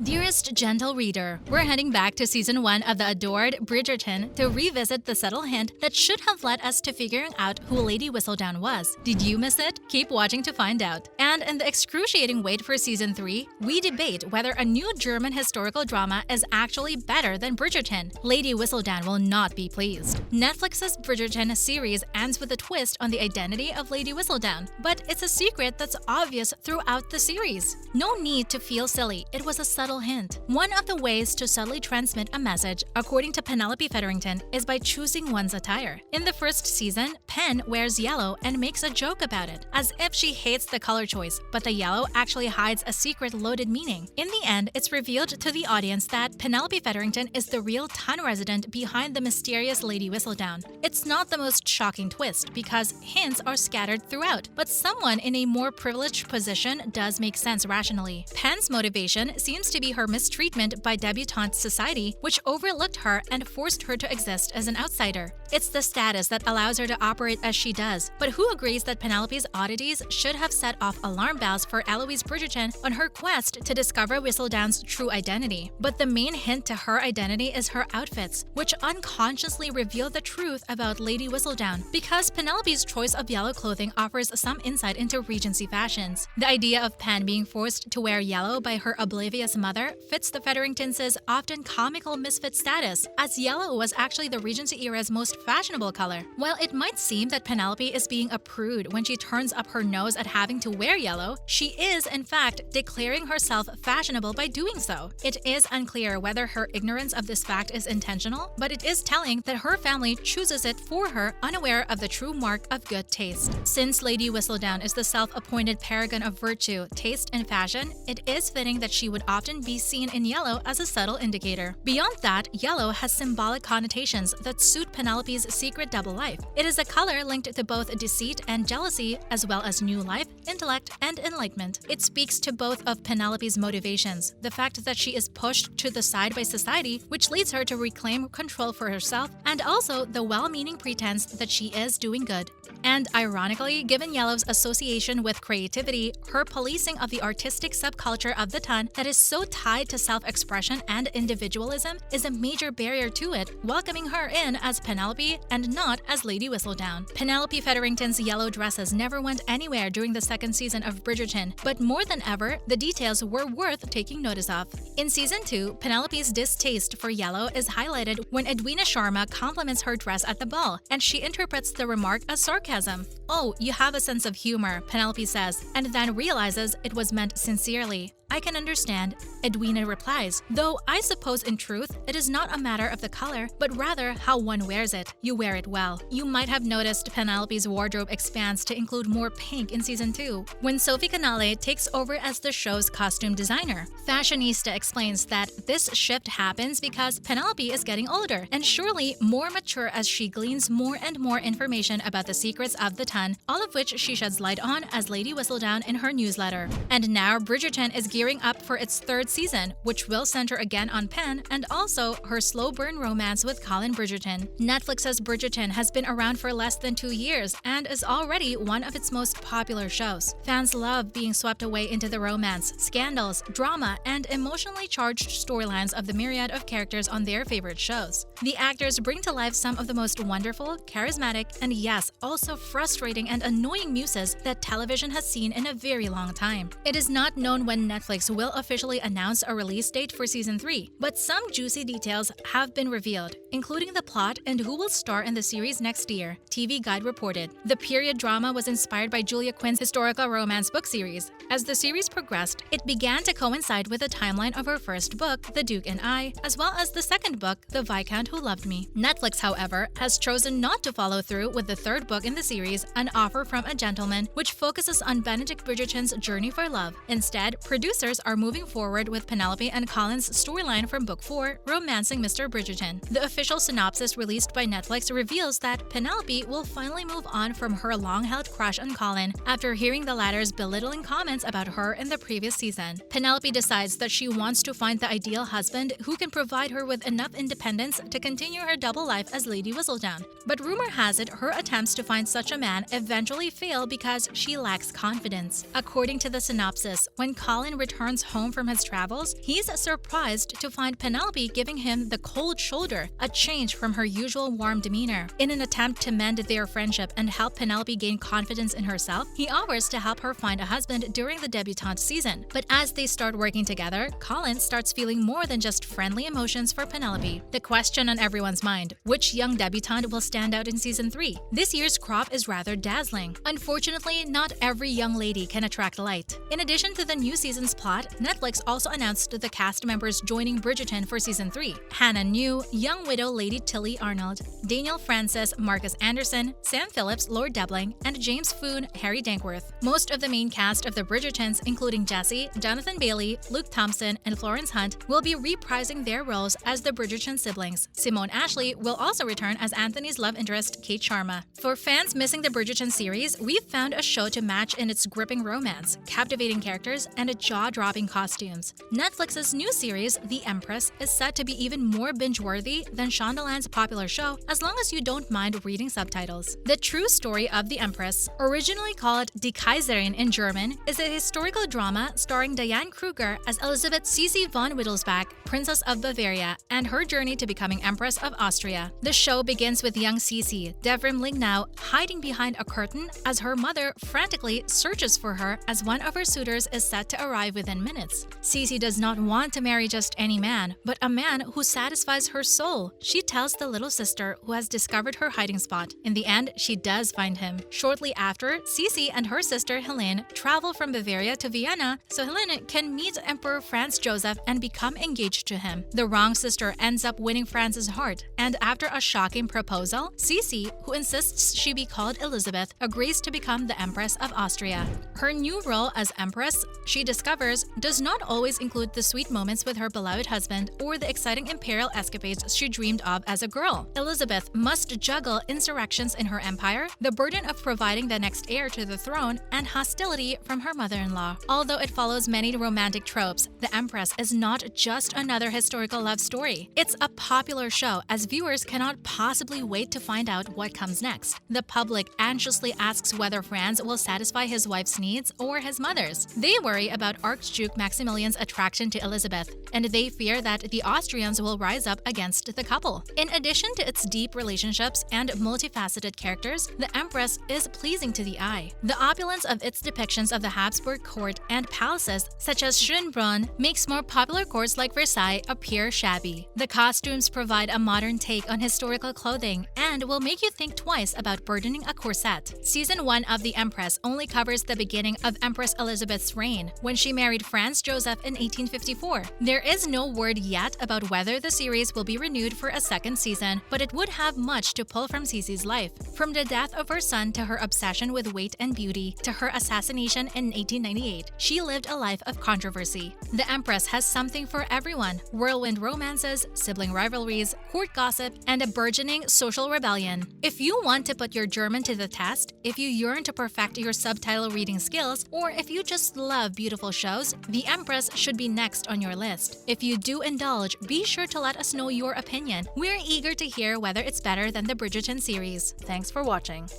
Dearest gentle reader, we're heading back to season 1 of the adored Bridgerton to revisit the subtle hint that should have led us to figuring out who Lady Whistledown was. Did you miss it? Keep watching to find out. And in the excruciating wait for season 3, we debate whether a new German historical drama is actually better than Bridgerton. Lady Whistledown will not be pleased. Netflix's Bridgerton series ends with a twist on the identity of Lady Whistledown, but it's a secret that's obvious throughout the series. No need to feel silly, it was a subtle hint. One of the ways to subtly transmit a message, according to Penelope Featherington, is by choosing one's attire. In the first season, Pen wears yellow and makes a joke about it, as if she hates the color choice, but the yellow actually hides a secret loaded meaning. In the end, it's revealed to the audience that Penelope Featherington is the real town resident behind the mysterious Lady Whistledown. It's not the most shocking twist, because hints are scattered throughout, but someone in a more privileged position does make sense rationally. Pen's motivation seems to be her mistreatment by debutante society, which overlooked her and forced her to exist as an outsider. It's the status that allows her to operate as she does, but who agrees that Penelope's oddities should have set off alarm bells for Eloise Bridgerton on her quest to discover Whistledown's true identity? But the main hint to her identity is her outfits, which unconsciously reveal the truth about Lady Whistledown, because Penelope's choice of yellow clothing offers some insight into Regency fashions. The idea of Pen being forced to wear yellow by her oblivious mother fits the Featheringtons' often comical misfit status, as yellow was actually the Regency era's most fashionable color. While it might seem that Penelope is being a prude when she turns up her nose at having to wear yellow, she is, in fact, declaring herself fashionable by doing so. It is unclear whether her ignorance of this fact is intentional, but it is telling that her family chooses it for her, unaware of the true mark of good taste. Since Lady Whistledown is the self-appointed paragon of virtue, taste, and fashion, it is fitting that she would often be seen in yellow as a subtle indicator. Beyond that, yellow has symbolic connotations that suit Penelope's secret double life. It is a color linked to both deceit and jealousy, as well as new life, intellect, and enlightenment. It speaks to both of Penelope's motivations, the fact that she is pushed to the side by society, which leads her to reclaim control for herself, and also the well-meaning pretense that she is doing good. And ironically, given yellow's association with creativity, her policing of the artistic subculture of the ton that is so tied to self-expression and individualism is a major barrier to it, welcoming her in as Penelope and not as Lady Whistledown. Penelope Featherington's yellow dresses never went anywhere during the second season of Bridgerton, but more than ever, the details were worth taking notice of. In season 2, Penelope's distaste for yellow is highlighted when Edwina Sharma compliments her dress at the ball, and she interprets the remark as sarcasm. "Oh, you have a sense of humor," Penelope says, and then realizes it was meant sincerely. "I can understand," Edwina replies, "though I suppose in truth it is not a matter of the color, but rather how one wears it. You wear it well." You might have noticed Penelope's wardrobe expands to include more pink in season 2, when Sophie Canale takes over as the show's costume designer. Fashionista explains that this shift happens because Penelope is getting older, and surely more mature as she gleans more and more information about the secrets of the ton, all of which she sheds light on as Lady Whistledown in her newsletter. And now Bridgerton is gearing up for its third season, which will center again on Pen and also her slow burn romance with Colin Bridgerton. Netflix's Bridgerton has been around for less than 2 years and is already one of its most popular shows. Fans love being swept away into the romance, scandals, drama, and emotionally charged storylines of the myriad of characters on their favorite shows. The actors bring to life some of the most wonderful, charismatic, and yes, also frustrating and annoying muses that television has seen in a very long time. It is not known when Netflix will officially announce a release date for season 3, but some juicy details have been revealed, including the plot and who will star in the series next year, TV Guide reported. The period drama was inspired by Julia Quinn's historical romance book series. As the series progressed, it began to coincide with the timeline of her first book, The Duke and I, as well as the second book, The Viscount Who Loved Me. Netflix, however, has chosen not to follow through with the third book in the series, An Offer from a Gentleman, which focuses on Benedict Bridgerton's journey for love. Instead, producers are moving forward with Penelope and Colin's storyline from Book 4, Romancing Mr. Bridgerton. The official synopsis released by Netflix reveals that Penelope will finally move on from her long-held crush on Colin after hearing the latter's belittling comments about her in the previous season. Penelope decides that she wants to find the ideal husband who can provide her with enough independence to continue her double life as Lady Whistledown. But rumor has it her attempts to find such a man eventually fail because she lacks confidence. According to the synopsis, when Colin returns home from his travels, he's surprised to find Penelope giving him the cold shoulder, a change from her usual warm demeanor. In an attempt to mend their friendship and help Penelope gain confidence in herself, he offers to help her find a husband during the debutante season. But as they start working together, Colin starts feeling more than just friendly emotions for Penelope. The question on everyone's mind: which young debutante will stand out in season 3? This year's crop is rather dazzling. Unfortunately, not every young lady can attract light. In addition to the new season's plot, Netflix also announced the cast members joining Bridgerton for season 3. Hannah New, young widow Lady Tilly Arnold, Daniel Francis, Marcus Anderson, Sam Phillips, Lord Debling, and James Foon, Harry Dankworth. Most of the main cast of the Bridgertons, including Jesse, Jonathan Bailey, Luke Thompson, and Florence Hunt, will be reprising their roles as the Bridgerton siblings. Simone Ashley will also return as Anthony's love interest, Kate Sharma. For fans missing the Bridgerton series, we've found a show to match in its gripping romance, captivating characters, and jaw-dropping costumes. Netflix's new series, The Empress, is set to be even more binge-worthy than Shondaland's popular show, as long as you don't mind reading subtitles. The true story of The Empress, originally called Die Kaiserin in German, is a historical drama starring Diane Kruger as Elisabeth Sisi von Wittelsbach, Princess of Bavaria, and her journey to becoming Empress of Austria. The show begins with young Sisi, Devrim Lingnau, hiding behind a curtain as her mother frantically searches for her as one of her suitors is set to arrive within minutes. Sisi does not want to marry just any man, but a man who satisfies her soul. She tells the little sister who has discovered her hiding spot. In the end, she does find him. Shortly after, Sisi and her sister Helene travel from Bavaria to Vienna so Helene can meet Emperor Franz Joseph and become engaged to him. The wrong sister ends up winning Franz's heart, and after a shocking proposal, Sisi, who insists she be called Elizabeth, agrees to become the Empress of Austria. Her new role as Empress, she discovers, does not always include the sweet moments with her beloved husband or the exciting imperial escapades she dreamed of as a girl. Elizabeth must juggle insurrections in her empire, the burden of providing the next heir to the throne, and hostility from her mother-in-law. Although it follows many romantic tropes, The Empress is not just another historical love story. It's a popular show, as viewers cannot possibly wait to find out what comes next. The public anxiously asks whether Franz will satisfy his wife's needs or his mother's. They worry about Archduke Maximilian's attraction to Elizabeth, and they fear that the Austrians will rise up against the couple. In addition to its deep relationships and multifaceted characters, The Empress is pleasing to the eye. The opulence of its depictions of the Habsburg court and palaces, such as Schönbrunn, makes more popular courts like Versailles appear shabby. The costumes provide a modern take on historical clothing and will make you think twice about burdening a corset. Season 1 of The Empress only covers the beginning of Empress Elizabeth's reign, when she married Franz Joseph in 1854. There is no word yet about whether the series will be renewed for a second season, but it would have much to pull from Sisi's life. From the death of her son to her obsession with weight and beauty to her assassination in 1898, she lived a life of controversy. The Empress has something for everyone: whirlwind romances, sibling rivalries, court gossip, and a burgeoning social rebellion. If you want to put your German to the test, if you yearn to perfect your subtitle reading skills, or if you just love beautiful shows, The Empress should be next on your list. If you do indulge, be sure to let us know your opinion. We're eager to hear whether it's better than the Bridgerton series. Thanks for watching.